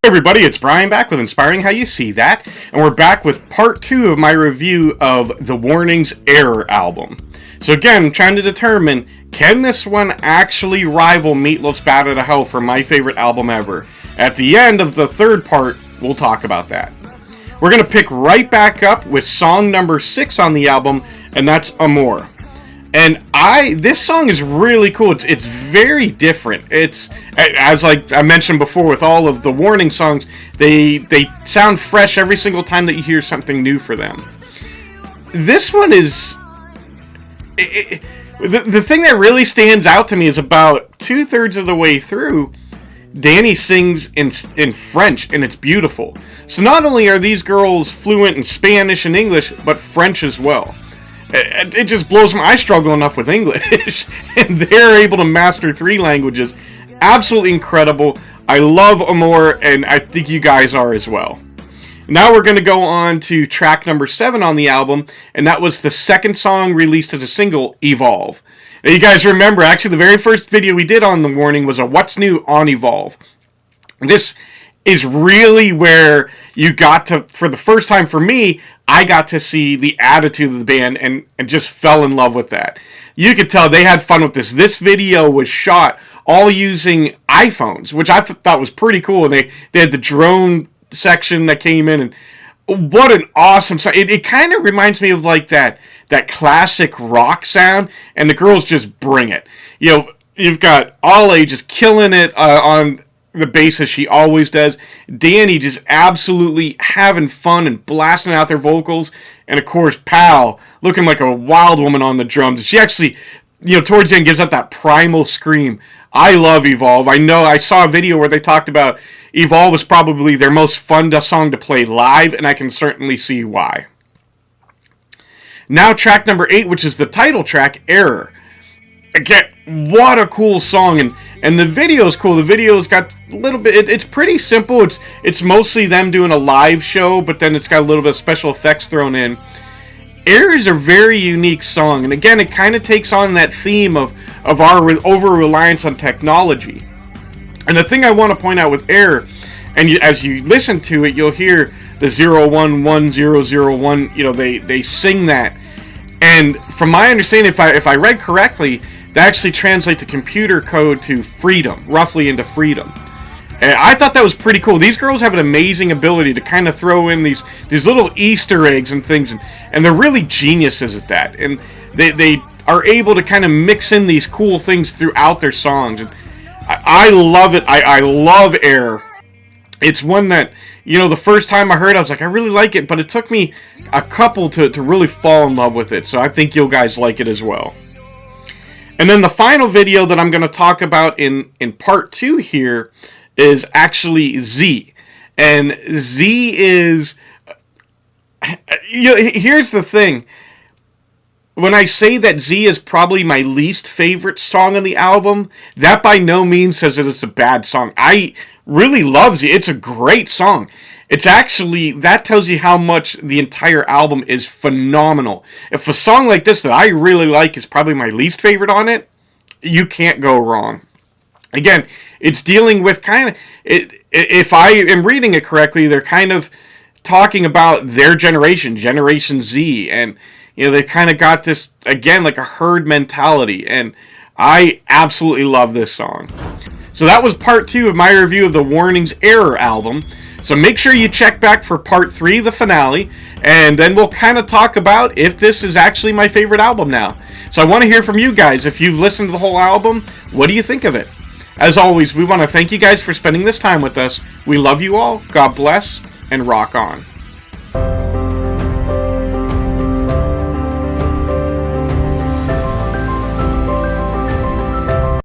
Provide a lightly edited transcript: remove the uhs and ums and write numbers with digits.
Hey everybody, it's Brian back with Inspiring How You See That, and we're back with part 2 of my review of the Warnings Error album. So again, I'm trying to determine, can this one actually rival Meatloaf's Bat Out of Hell for my favorite album ever? At the end of the third part, we'll talk about that. We're going to pick right back up with song number 6 on the album, and that's Amour. And this song is really cool. It's very different. It's, as like I mentioned before with all of the Warning songs, they sound fresh every single time that you hear something new for them. This one is... The thing that really stands out to me is about 2/3 of the way through, Danny sings in French, and it's beautiful. So not only are these girls fluent in Spanish and English, but French as well. It just blows my... I struggle enough with English, and they're able to master 3 languages. Absolutely incredible. I love Amour, and I think you guys are as well. Now we're going to go on to track number 7 on the album, and that was the second song released as a single, Evolve. Now you guys remember, actually the very first video we did on The Warning was a What's New on Evolve. This is really where you got to, for the first time for me, I got to see the attitude of the band and just fell in love with that. You could tell they had fun with this. This video was shot all using iPhones, which I thought was pretty cool. They had the drone section that came in, and what an awesome sound. It kind of reminds me of like that classic rock sound, and the girls just bring it. You know, you've got Ale just killing it on the bass as she always does. Danny just absolutely having fun and blasting out their vocals. And of course, Pal looking like a wild woman on the drums. She actually, towards the end gives out that primal scream. I love Evolve. I know I saw a video where they talked about Evolve was probably their most fun song to play live, and I can certainly see why. Now track number 8, which is the title track, Error. Again, what a cool song, and the video's cool. The video's got a little bit, it's pretty simple. It's mostly them doing a live show, but then it's got a little bit of special effects thrown in. Error is a very unique song, and again, it kind of takes on that theme of our over-reliance on technology. And the thing I want to point out with Error, and as you listen to it, you'll hear the 011001, they sing that. And from my understanding, if I read correctly, that actually translates the computer code to freedom, roughly into freedom. And I thought that was pretty cool. These girls have an amazing ability to kind of throw in these little Easter eggs and things, and they're really geniuses at that. And they are able to kind of mix in these cool things throughout their songs. And I love it. I love Air. It's one that, the first time I heard it, I was like, I really like it, but it took me a couple to really fall in love with it. So I think you guys like it as well. And then the final video that I'm going to talk about in part 2 here is actually Z. And Z is... here's the thing. When I say that Z is probably my least favorite song on the album, that by no means says that it's a bad song. I really love Z. It's a great song. It's actually, that tells you how much the entire album is phenomenal. If a song like this that I really like is probably my least favorite on it, you can't go wrong. Again, it's dealing with kind of, if I am reading it correctly, they're kind of talking about their generation, Generation Z, and they kind of got this, again, like a herd mentality, and I absolutely love this song. So that was part 2 of my review of the Warnings Error album. So make sure you check back for part 3, the finale, and then we'll kind of talk about if this is actually my favorite album now. So I want to hear from you guys. If you've listened to the whole album, what do you think of it? As always, we want to thank you guys for spending this time with us. We love you all. God bless, and rock on.